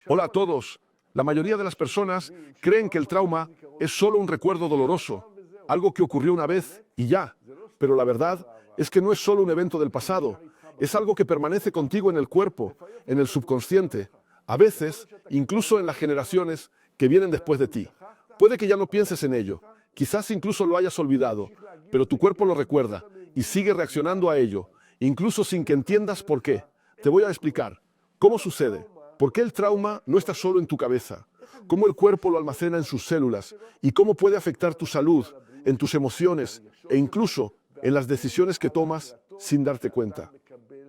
Hola a todos. La mayoría de las personas creen que el trauma es solo un recuerdo doloroso, algo que ocurrió una vez y ya. Pero la verdad es que no es solo un evento del pasado, es algo que permanece contigo en el cuerpo, en el subconsciente, a veces incluso en las generaciones que vienen después de ti. Puede que ya no pienses en ello, quizás incluso lo hayas olvidado, pero tu cuerpo lo recuerda y sigue reaccionando a ello, incluso sin que entiendas por qué. Te voy a explicar cómo sucede. ¿Por qué el trauma no está solo en tu cabeza? ¿Cómo el cuerpo lo almacena en sus células? ¿Y cómo puede afectar tu salud, en tus emociones e incluso en las decisiones que tomas sin darte cuenta?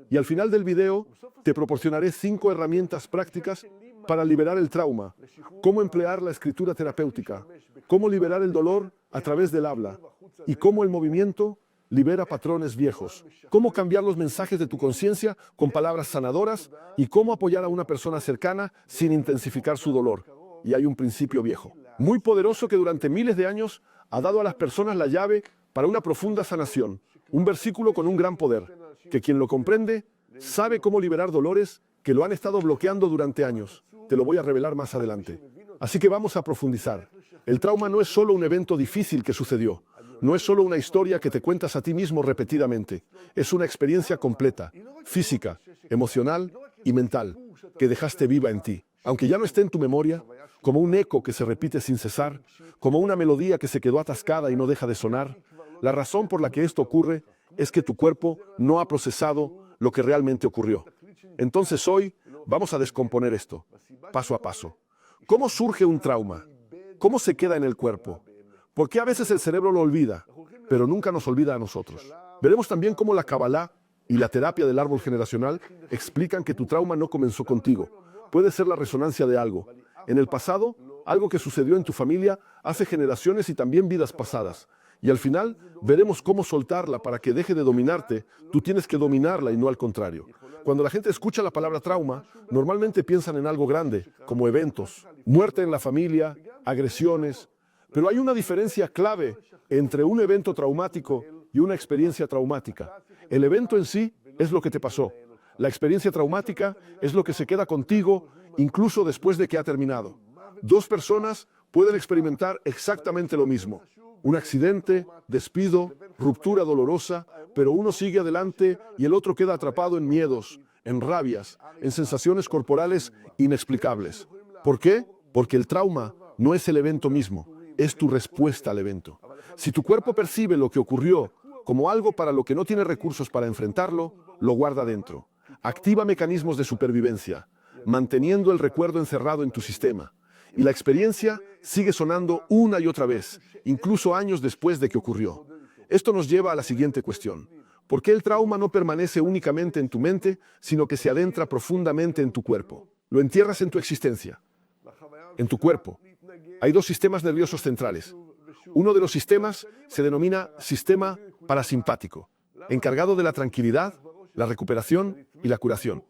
Y al final del video te proporcionaré 5 herramientas prácticas para liberar el trauma, cómo emplear la escritura terapéutica, cómo liberar el dolor a través del habla y cómo el movimiento libera patrones viejos, cómo cambiar los mensajes de tu conciencia con palabras sanadoras y cómo apoyar a una persona cercana sin intensificar su dolor. Y hay un principio viejo, muy poderoso que durante miles de años ha dado a las personas la llave para una profunda sanación, un versículo con un gran poder, que quien lo comprende sabe cómo liberar dolores que lo han estado bloqueando durante años. Te lo voy a revelar más adelante. Así que vamos a profundizar. El trauma no es solo un evento difícil que sucedió. No es solo una historia que te cuentas a ti mismo repetidamente. Es una experiencia completa, física, emocional y mental, que dejaste viva en ti. Aunque ya no esté en tu memoria, como un eco que se repite sin cesar, como una melodía que se quedó atascada y no deja de sonar, la razón por la que esto ocurre es que tu cuerpo no ha procesado lo que realmente ocurrió. Entonces hoy vamos a descomponer esto, paso a paso. ¿Cómo surge un trauma? ¿Cómo se queda en el cuerpo? ¿Por qué a veces el cerebro lo olvida, pero nunca nos olvida a nosotros? Veremos también cómo la Kabbalah y la terapia del árbol generacional explican que tu trauma no comenzó contigo. Puede ser la resonancia de algo. En el pasado, algo que sucedió en tu familia hace generaciones y también vidas pasadas. Y al final, veremos cómo soltarla para que deje de dominarte. Tú tienes que dominarla y no al contrario. Cuando la gente escucha la palabra trauma, normalmente piensan en algo grande, como eventos, muerte en la familia, agresiones. Pero hay una diferencia clave entre un evento traumático y una experiencia traumática. El evento en sí es lo que te pasó. La experiencia traumática es lo que se queda contigo incluso después de que ha terminado. Dos personas pueden experimentar exactamente lo mismo. Un accidente, despido, ruptura dolorosa, pero uno sigue adelante y el otro queda atrapado en miedos, en rabias, en sensaciones corporales inexplicables. ¿Por qué? Porque el trauma no es el evento mismo, es tu respuesta al evento. Si tu cuerpo percibe lo que ocurrió como algo para lo que no tiene recursos para enfrentarlo, lo guarda dentro. Activa mecanismos de supervivencia, manteniendo el recuerdo encerrado en tu sistema. Y la experiencia sigue sonando una y otra vez, incluso años después de que ocurrió. Esto nos lleva a la siguiente cuestión. ¿Por qué el trauma no permanece únicamente en tu mente, sino que se adentra profundamente en tu cuerpo? Lo entierras en tu existencia, en tu cuerpo. Hay dos sistemas nerviosos centrales. Uno de los sistemas se denomina sistema parasimpático, encargado de la tranquilidad, la recuperación y la curación.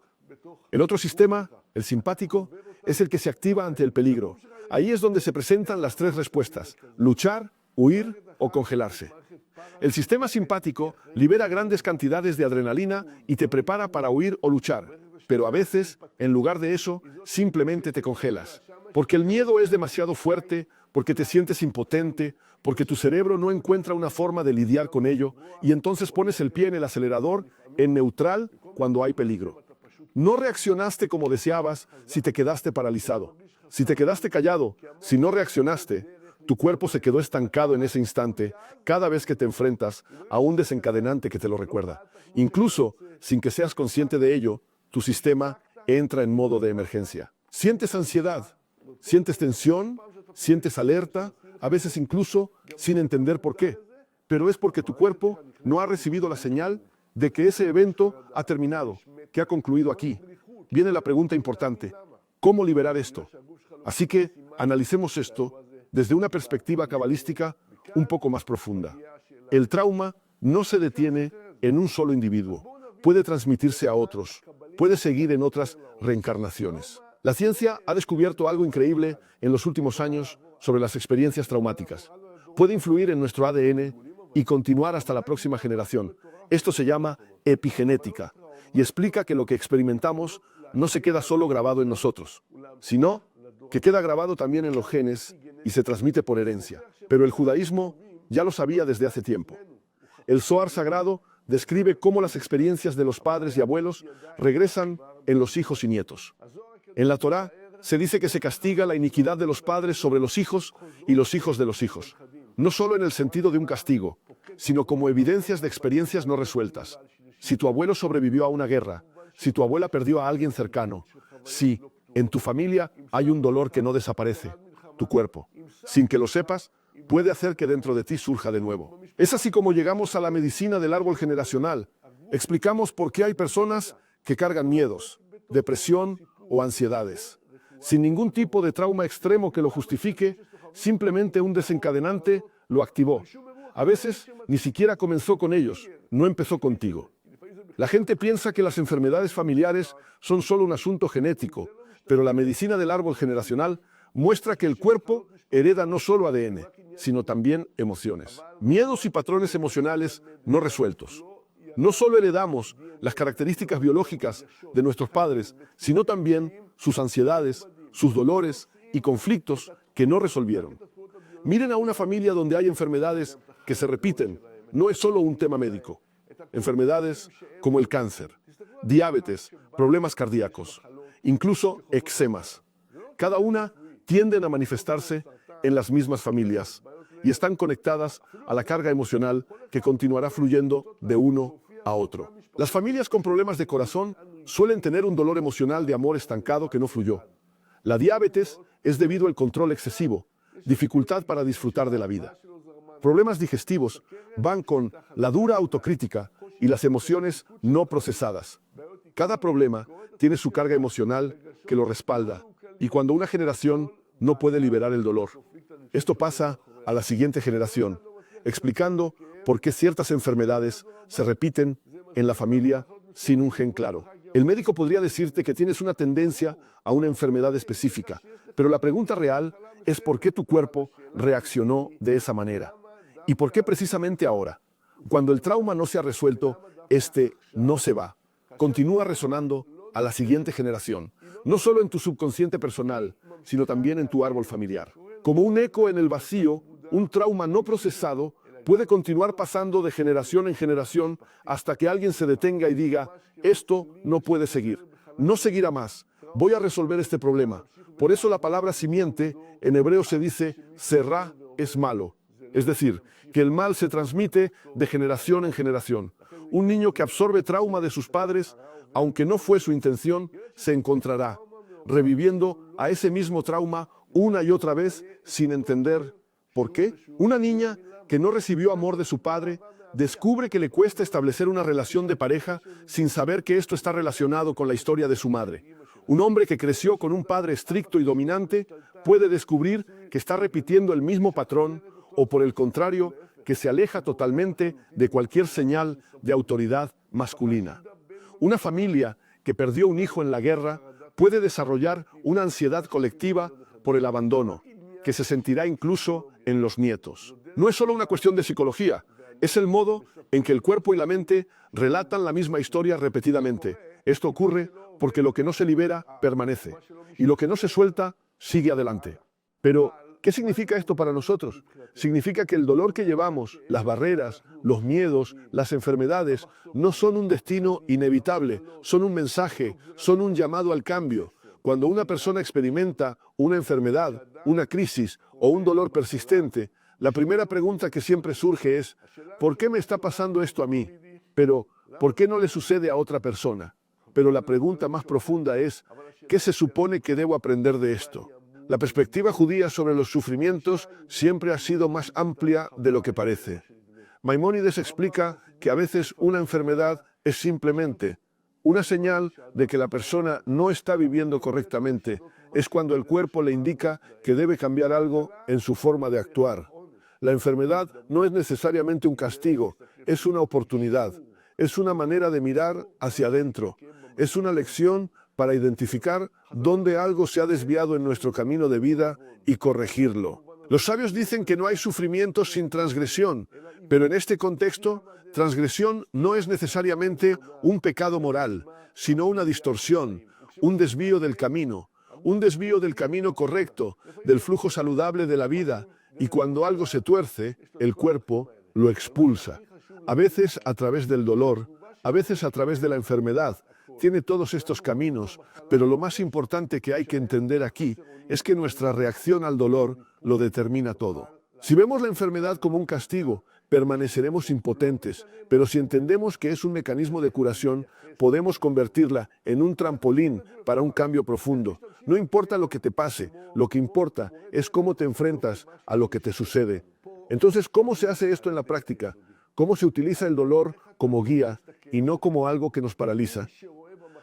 El otro sistema, el simpático, es el que se activa ante el peligro. Ahí es donde se presentan las 3 respuestas: luchar, huir o congelarse. El sistema simpático libera grandes cantidades de adrenalina y te prepara para huir o luchar. Pero a veces, en lugar de eso, simplemente te congelas. Porque el miedo es demasiado fuerte, porque te sientes impotente, porque tu cerebro no encuentra una forma de lidiar con ello, y entonces pones el pie en el acelerador, en neutral, cuando hay peligro. No reaccionaste como deseabas si te quedaste paralizado. Si te quedaste callado, si no reaccionaste, tu cuerpo se quedó estancado en ese instante cada vez que te enfrentas a un desencadenante que te lo recuerda. Incluso, sin que seas consciente de ello, tu sistema entra en modo de emergencia. Sientes ansiedad, sientes tensión, sientes alerta, a veces incluso sin entender por qué. Pero es porque tu cuerpo no ha recibido la señal de que ese evento ha terminado, que ha concluido aquí. Viene la pregunta importante: ¿cómo liberar esto? Así que analicemos esto desde una perspectiva cabalística un poco más profunda. El trauma no se detiene en un solo individuo. Puede transmitirse a otros, puede seguir en otras reencarnaciones. La ciencia ha descubierto algo increíble en los últimos años sobre las experiencias traumáticas. Puede influir en nuestro ADN y continuar hasta la próxima generación. Esto se llama epigenética y explica que lo que experimentamos no se queda solo grabado en nosotros, sino que queda grabado también en los genes y se transmite por herencia. Pero el judaísmo ya lo sabía desde hace tiempo. El Zohar sagrado describe cómo las experiencias de los padres y abuelos regresan en los hijos y nietos. En la Torá se dice que se castiga la iniquidad de los padres sobre los hijos y los hijos de los hijos, no solo en el sentido de un castigo, sino como evidencias de experiencias no resueltas. Si tu abuelo sobrevivió a una guerra, si tu abuela perdió a alguien cercano, si en tu familia hay un dolor que no desaparece, tu cuerpo, sin que lo sepas, puede hacer que dentro de ti surja de nuevo. Es así como llegamos a la medicina del árbol generacional. Explicamos por qué hay personas que cargan miedos, depresión o ansiedades. Sin ningún tipo de trauma extremo que lo justifique, simplemente un desencadenante lo activó. A veces ni siquiera comenzó con ellos, no empezó contigo. La gente piensa que las enfermedades familiares son solo un asunto genético, pero la medicina del árbol generacional muestra que el cuerpo hereda no solo ADN, sino también emociones, miedos y patrones emocionales no resueltos. No solo heredamos las características biológicas de nuestros padres, sino también sus ansiedades, sus dolores y conflictos que no resolvieron. Miren a una familia donde hay enfermedades que se repiten, no es solo un tema médico. Enfermedades como el cáncer, diabetes, problemas cardíacos, incluso eczemas. Cada una tienden a manifestarse en las mismas familias y están conectadas a la carga emocional que continuará fluyendo de uno a otro. Las familias con problemas de corazón suelen tener un dolor emocional de amor estancado que no fluyó. La diabetes es debido al control excesivo, dificultad para disfrutar de la vida. Problemas digestivos van con la dura autocrítica y las emociones no procesadas. Cada problema tiene su carga emocional que lo respalda, y cuando una generación no puede liberar el dolor, esto pasa a la siguiente generación, explicando por qué ciertas enfermedades se repiten en la familia sin un gen claro. El médico podría decirte que tienes una tendencia a una enfermedad específica, pero la pregunta real es por qué tu cuerpo reaccionó de esa manera. ¿Y por qué precisamente ahora? Cuando el trauma no se ha resuelto, este no se va. Continúa resonando a la siguiente generación, no solo en tu subconsciente personal, sino también en tu árbol familiar. Como un eco en el vacío, un trauma no procesado puede continuar pasando de generación en generación hasta que alguien se detenga y diga, esto no puede seguir, no seguirá más, voy a resolver este problema. Por eso la palabra simiente en hebreo se dice, será es malo. Es decir, que el mal se transmite de generación en generación. Un niño que absorbe trauma de sus padres, aunque no fue su intención, se encontrará reviviendo a ese mismo trauma una y otra vez sin entender por qué. Una niña que no recibió amor de su padre descubre que le cuesta establecer una relación de pareja sin saber que esto está relacionado con la historia de su madre. Un hombre que creció con un padre estricto y dominante puede descubrir que está repitiendo el mismo patrón o, por el contrario, que se aleja totalmente de cualquier señal de autoridad masculina. Una familia que perdió un hijo en la guerra puede desarrollar una ansiedad colectiva por el abandono, que se sentirá incluso en los nietos. No es solo una cuestión de psicología, es el modo en que el cuerpo y la mente relatan la misma historia repetidamente. Esto ocurre porque lo que no se libera permanece, y lo que no se suelta sigue adelante. Pero, ¿qué significa esto para nosotros? Significa que el dolor que llevamos, las barreras, los miedos, las enfermedades, no son un destino inevitable, son un mensaje, son un llamado al cambio. Cuando una persona experimenta una enfermedad, una crisis o un dolor persistente, la primera pregunta que siempre surge es, ¿por qué me está pasando esto a mí? Pero, ¿por qué no le sucede a otra persona? Pero la pregunta más profunda es, ¿qué se supone que debo aprender de esto? La perspectiva judía sobre los sufrimientos siempre ha sido más amplia de lo que parece. Maimónides explica que a veces una enfermedad es simplemente una señal de que la persona no está viviendo correctamente. Es cuando el cuerpo le indica que debe cambiar algo en su forma de actuar. La enfermedad no es necesariamente un castigo, es una oportunidad. Es una manera de mirar hacia adentro. Es una lección para identificar dónde algo se ha desviado en nuestro camino de vida y corregirlo. Los sabios dicen que no hay sufrimiento sin transgresión, pero en este contexto, transgresión no es necesariamente un pecado moral, sino una distorsión, un desvío del camino correcto, del flujo saludable de la vida, y cuando algo se tuerce, el cuerpo lo expulsa. A veces a través del dolor, a veces a través de la enfermedad. Tiene todos estos caminos, pero lo más importante que hay que entender aquí es que nuestra reacción al dolor lo determina todo. Si vemos la enfermedad como un castigo, permaneceremos impotentes, pero si entendemos que es un mecanismo de curación, podemos convertirla en un trampolín para un cambio profundo. No importa lo que te pase, lo que importa es cómo te enfrentas a lo que te sucede. Entonces, ¿cómo se hace esto en la práctica? ¿Cómo se utiliza el dolor como guía y no como algo que nos paraliza?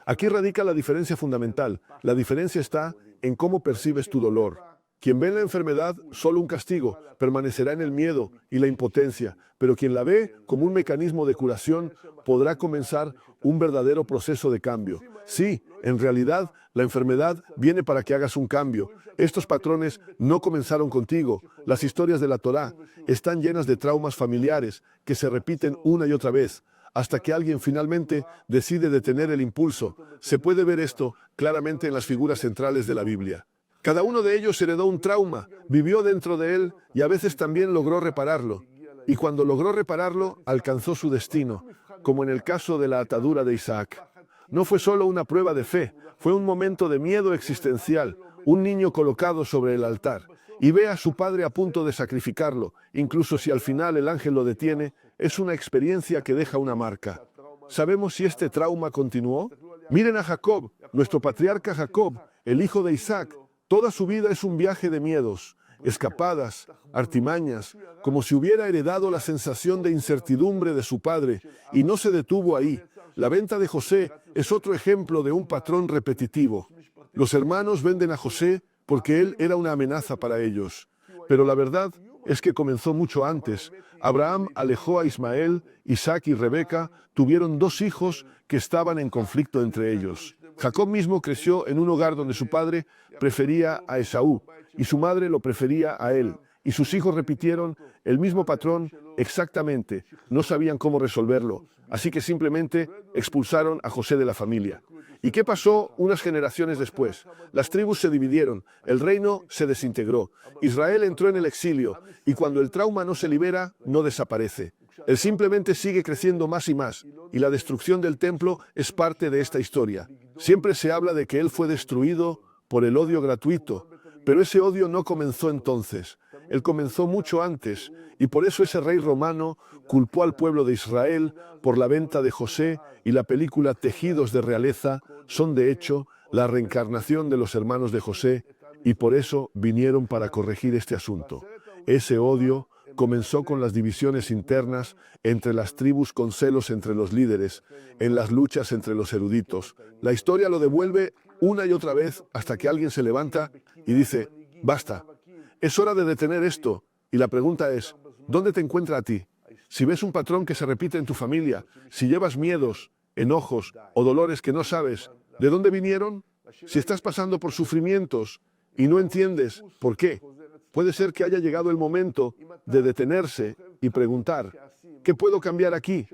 Aquí radica la diferencia fundamental. La diferencia está en cómo percibes tu dolor. Quien ve en la enfermedad solo un castigo, permanecerá en el miedo y la impotencia, pero quien la ve como un mecanismo de curación podrá comenzar un verdadero proceso de cambio. Sí, en realidad, la enfermedad viene para que hagas un cambio. Estos patrones no comenzaron contigo. Las historias de la Torá están llenas de traumas familiares que se repiten una y otra vez, hasta que alguien finalmente decide detener el impulso. Se puede ver esto claramente en las figuras centrales de la Biblia. Cada uno de ellos heredó un trauma, vivió dentro de él y a veces también logró repararlo. Y cuando logró repararlo, alcanzó su destino, como en el caso de la atadura de Isaac. No fue solo una prueba de fe, fue un momento de miedo existencial, un niño colocado sobre el altar. Y ve a su padre a punto de sacrificarlo, incluso si al final el ángel lo detiene, es una experiencia que deja una marca. ¿Sabemos si este trauma continuó? Miren a Jacob, nuestro patriarca Jacob, el hijo de Isaac. Toda su vida es un viaje de miedos, escapadas, artimañas, como si hubiera heredado la sensación de incertidumbre de su padre, y no se detuvo ahí. La venta de José es otro ejemplo de un patrón repetitivo. Los hermanos venden a José porque él era una amenaza para ellos. Pero la verdad es que comenzó mucho antes. Abraham alejó a Ismael, Isaac y Rebeca tuvieron 2 hijos que estaban en conflicto entre ellos. Jacob mismo creció en un hogar donde su padre prefería a Esaú y su madre lo prefería a él. Y sus hijos repitieron el mismo patrón exactamente. No sabían cómo resolverlo, así que simplemente expulsaron a José de la familia. ¿Y qué pasó unas generaciones después? Las tribus se dividieron, el reino se desintegró, Israel entró en el exilio y cuando el trauma no se libera, no desaparece. Él simplemente sigue creciendo más y la destrucción del templo es parte de esta historia. Siempre se habla de que él fue destruido por el odio gratuito, pero ese odio no comenzó entonces. Él comenzó mucho antes, y por eso ese rey romano culpó al pueblo de Israel por la venta de José, y la película Tejidos de Realeza son de hecho la reencarnación de los hermanos de José, y por eso vinieron para corregir este asunto. Ese odio comenzó con las divisiones internas entre las tribus, con celos entre los líderes, en las luchas entre los eruditos. La historia lo devuelve una y otra vez hasta que alguien se levanta y dice, basta, es hora de detener esto. Y la pregunta es, ¿dónde te encuentra a ti? Si ves un patrón que se repite en tu familia, si llevas miedos, enojos o dolores que no sabes de dónde vinieron, si estás pasando por sufrimientos y no entiendes por qué, puede ser que haya llegado el momento de detenerse y preguntar, ¿qué puedo cambiar aquí?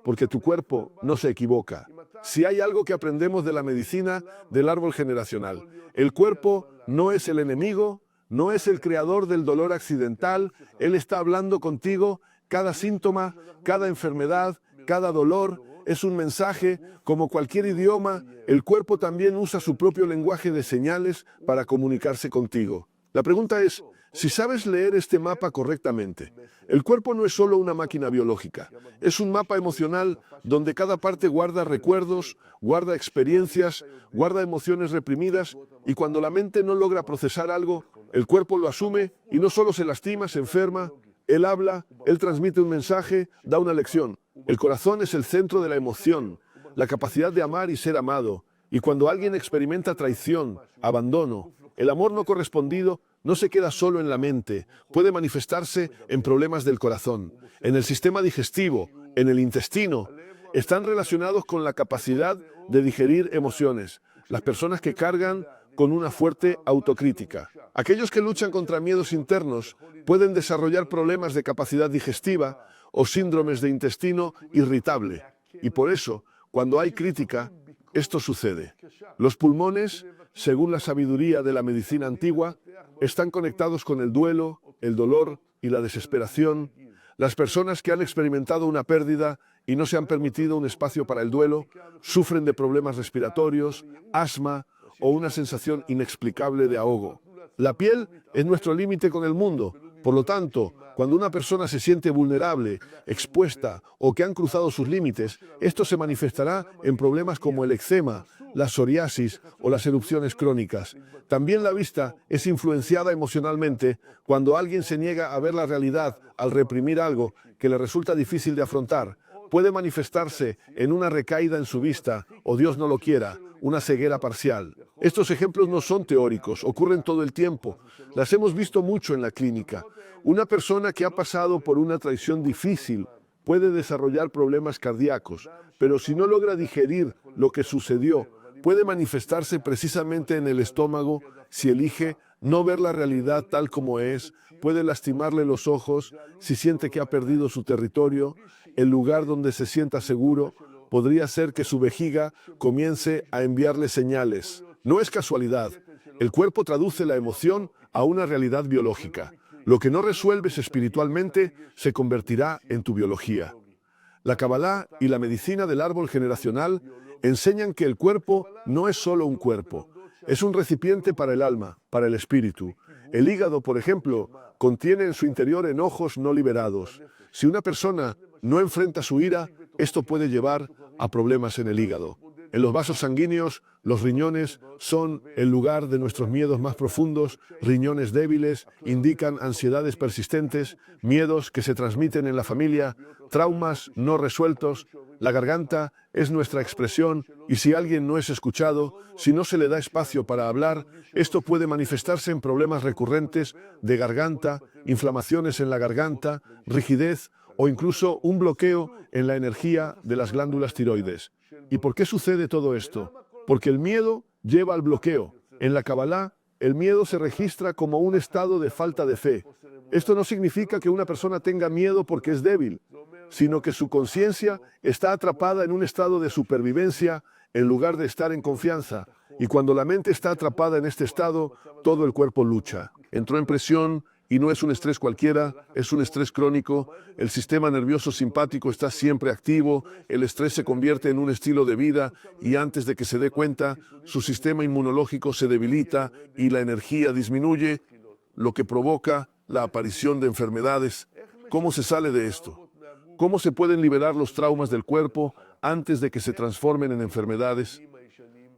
Porque tu cuerpo no se equivoca. Si hay algo que aprendemos de la medicina del árbol generacional, el cuerpo no es el enemigo, no es el creador del dolor accidental, él está hablando contigo. Cada síntoma, cada enfermedad, cada dolor es un mensaje. Como cualquier idioma, el cuerpo también usa su propio lenguaje de señales para comunicarse contigo. La pregunta es, si sabes leer este mapa correctamente, el cuerpo no es solo una máquina biológica, es un mapa emocional donde cada parte guarda recuerdos, guarda experiencias, guarda emociones reprimidas, y cuando la mente no logra procesar algo, el cuerpo lo asume y no solo se lastima, se enferma, él habla, él transmite un mensaje, da una lección. El corazón es el centro de la emoción, la capacidad de amar y ser amado, y cuando alguien experimenta traición, abandono, el amor no correspondido, no se queda solo en la mente, puede manifestarse en problemas del corazón, en el sistema digestivo, en el intestino. Están relacionados con la capacidad de digerir emociones. Las personas que cargan con una fuerte autocrítica. Aquellos que luchan contra miedos internos pueden desarrollar problemas de capacidad digestiva o síndromes de intestino irritable. Y por eso, cuando hay crítica, esto sucede. Los pulmones, según la sabiduría de la medicina antigua, están conectados con el duelo, el dolor y la desesperación. Las personas que han experimentado una pérdida y no se han permitido un espacio para el duelo, sufren de problemas respiratorios, asma o una sensación inexplicable de ahogo. La piel es nuestro límite con el mundo. Por lo tanto, cuando una persona se siente vulnerable, expuesta o que han cruzado sus límites, esto se manifestará en problemas como el eczema, la psoriasis o las erupciones crónicas. También la vista es influenciada emocionalmente cuando alguien se niega a ver la realidad al reprimir algo que le resulta difícil de afrontar. Puede manifestarse en una recaída en su vista o, Dios no lo quiera, una ceguera parcial. Estos ejemplos no son teóricos, ocurren todo el tiempo. Las hemos visto mucho en la clínica. Una persona que ha pasado por una traición difícil puede desarrollar problemas cardíacos, pero si no logra digerir lo que sucedió, puede manifestarse precisamente en el estómago. Si elige no ver la realidad tal como es, puede lastimarle los ojos. Si siente que ha perdido su territorio, el lugar donde se sienta seguro, podría ser que su vejiga comience a enviarle señales. No es casualidad. El cuerpo traduce la emoción a una realidad biológica. Lo que no resuelves espiritualmente se convertirá en tu biología. La Kabbalah y la medicina del árbol generacional enseñan que el cuerpo no es solo un cuerpo. Es un recipiente para el alma, para el espíritu. El hígado, por ejemplo, contiene en su interior enojos no liberados. Si una persona no enfrenta su ira, esto puede llevar a problemas en el hígado. En los vasos sanguíneos, los riñones son el lugar de nuestros miedos más profundos. Riñones débiles indican ansiedades persistentes, miedos que se transmiten en la familia, traumas no resueltos. La garganta es nuestra expresión y si alguien no es escuchado, si no se le da espacio para hablar, esto puede manifestarse en problemas recurrentes de garganta, inflamaciones en la garganta, rigidez o incluso un bloqueo en la energía de las glándulas tiroides. ¿Y por qué sucede todo esto? Porque el miedo lleva al bloqueo. En la Kabbalah, el miedo se registra como un estado de falta de fe. Esto no significa que una persona tenga miedo porque es débil, sino que su conciencia está atrapada en un estado de supervivencia en lugar de estar en confianza. Y cuando la mente está atrapada en este estado, todo el cuerpo lucha. Entró en presión. Y no es un estrés cualquiera, es un estrés crónico. El sistema nervioso simpático está siempre activo, el estrés se convierte en un estilo de vida y antes de que se dé cuenta, su sistema inmunológico se debilita y la energía disminuye, lo que provoca la aparición de enfermedades. ¿Cómo se sale de esto? ¿Cómo se pueden liberar los traumas del cuerpo antes de que se transformen en enfermedades?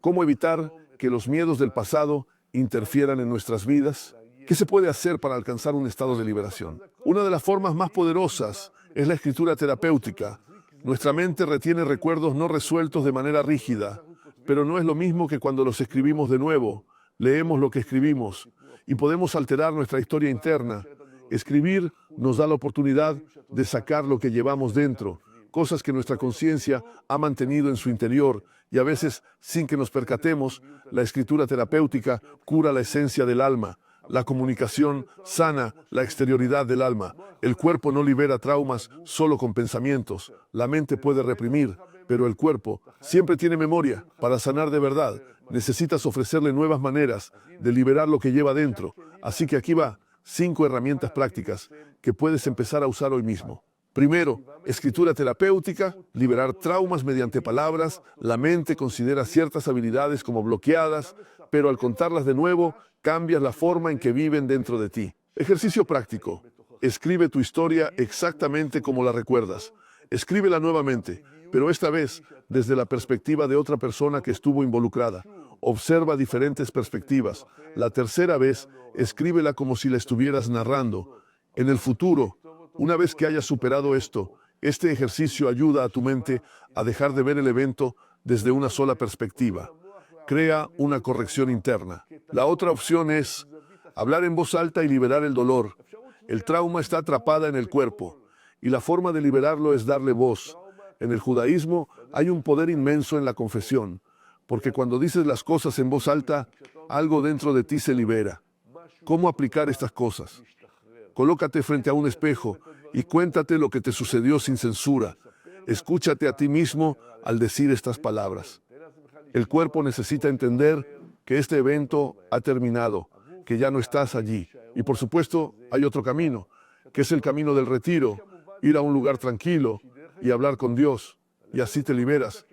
¿Cómo evitar que los miedos del pasado interfieran en nuestras vidas? ¿Qué se puede hacer para alcanzar un estado de liberación? Una de las formas más poderosas es la escritura terapéutica. Nuestra mente retiene recuerdos no resueltos de manera rígida, pero no es lo mismo que cuando los escribimos de nuevo. Leemos lo que escribimos y podemos alterar nuestra historia interna. Escribir nos da la oportunidad de sacar lo que llevamos dentro, cosas que nuestra conciencia ha mantenido en su interior y a veces, sin que nos percatemos, la escritura terapéutica cura la esencia del alma. La comunicación sana la exterioridad del alma. El cuerpo no libera traumas solo con pensamientos. La mente puede reprimir, pero el cuerpo siempre tiene memoria. Para sanar de verdad, necesitas ofrecerle nuevas maneras de liberar lo que lleva dentro. Así que aquí va 5 herramientas prácticas que puedes empezar a usar hoy mismo. Primero, escritura terapéutica, liberar traumas mediante palabras. La mente considera ciertas habilidades como bloqueadas, pero al contarlas de nuevo, cambias la forma en que viven dentro de ti. Ejercicio práctico. Escribe tu historia exactamente como la recuerdas. Escríbela nuevamente, pero esta vez desde la perspectiva de otra persona que estuvo involucrada. Observa diferentes perspectivas. La tercera vez, escríbela como si la estuvieras narrando. En el futuro, una vez que hayas superado esto, este ejercicio ayuda a tu mente a dejar de ver el evento desde una sola perspectiva. Crea una corrección interna. La otra opción es hablar en voz alta y liberar el dolor. El trauma está atrapada en el cuerpo y la forma de liberarlo es darle voz. En el judaísmo hay un poder inmenso en la confesión, porque cuando dices las cosas en voz alta, algo dentro de ti se libera. ¿Cómo aplicar estas cosas? Colócate frente a un espejo y cuéntate lo que te sucedió sin censura. Escúchate a ti mismo al decir estas palabras. El cuerpo necesita entender que este evento ha terminado, que ya no estás allí. Y por supuesto, hay otro camino, que es el camino del retiro, ir a un lugar tranquilo y hablar con Dios, y así te liberas.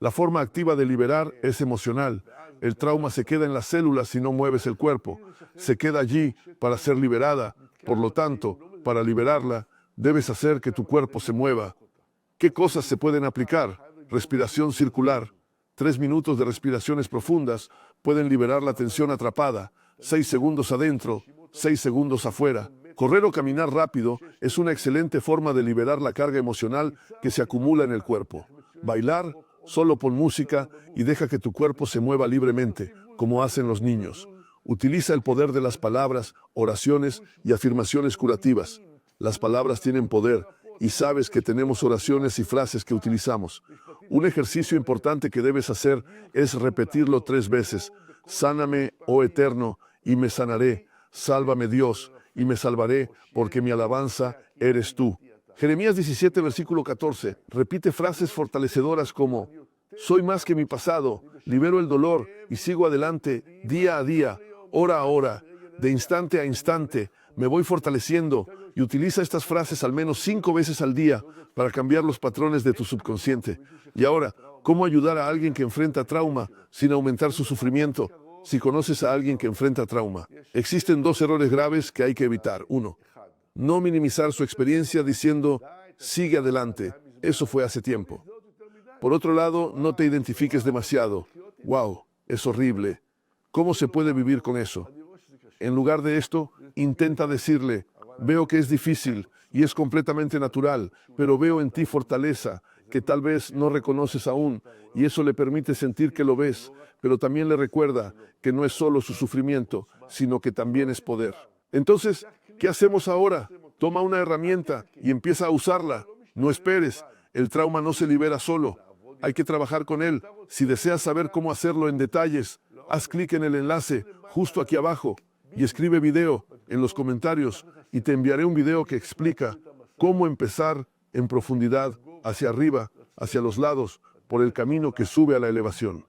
La forma activa de liberar es emocional. El trauma se queda en las células si no mueves el cuerpo. Se queda allí para ser liberada. Por lo tanto, para liberarla, debes hacer que tu cuerpo se mueva. ¿Qué cosas se pueden aplicar? Respiración circular. 3 minutos de respiraciones profundas pueden liberar la tensión atrapada. 6 segundos adentro, 6 segundos afuera. Correr o caminar rápido es una excelente forma de liberar la carga emocional que se acumula en el cuerpo. Bailar, solo pon música y deja que tu cuerpo se mueva libremente, como hacen los niños. Utiliza el poder de las palabras, oraciones y afirmaciones curativas. Las palabras tienen poder y sabes que tenemos oraciones y frases que utilizamos. Un ejercicio importante que debes hacer es repetirlo 3 veces. Sáname, oh Eterno, y me sanaré. Sálvame, Dios, y me salvaré, porque mi alabanza eres tú. Jeremías 17, versículo 14. Repite frases fortalecedoras como: soy más que mi pasado, libero el dolor y sigo adelante, día a día, hora a hora, de instante a instante, me voy fortaleciendo. Y utiliza estas frases al menos 5 veces al día para cambiar los patrones de tu subconsciente. Y ahora, ¿cómo ayudar a alguien que enfrenta trauma sin aumentar su sufrimiento? Si conoces a alguien que enfrenta trauma, existen 2 errores graves que hay que evitar. 1. No minimizar su experiencia diciendo, sigue adelante, eso fue hace tiempo. Por otro lado, no te identifiques demasiado. Wow, es horrible. ¿Cómo se puede vivir con eso? En lugar de esto, intenta decirle, veo que es difícil y es completamente natural, pero veo en ti fortaleza que tal vez no reconoces aún, y eso le permite sentir que lo ves, pero también le recuerda que no es solo su sufrimiento, sino que también es poder. Entonces, ¿qué hacemos ahora? Toma una herramienta y empieza a usarla. No esperes, el trauma no se libera solo. Hay que trabajar con él. Si deseas saber cómo hacerlo en detalles, haz clic en el enlace justo aquí abajo y escribe video en los comentarios y te enviaré un video que explica cómo empezar en profundidad, hacia arriba, hacia los lados, por el camino que sube a la elevación.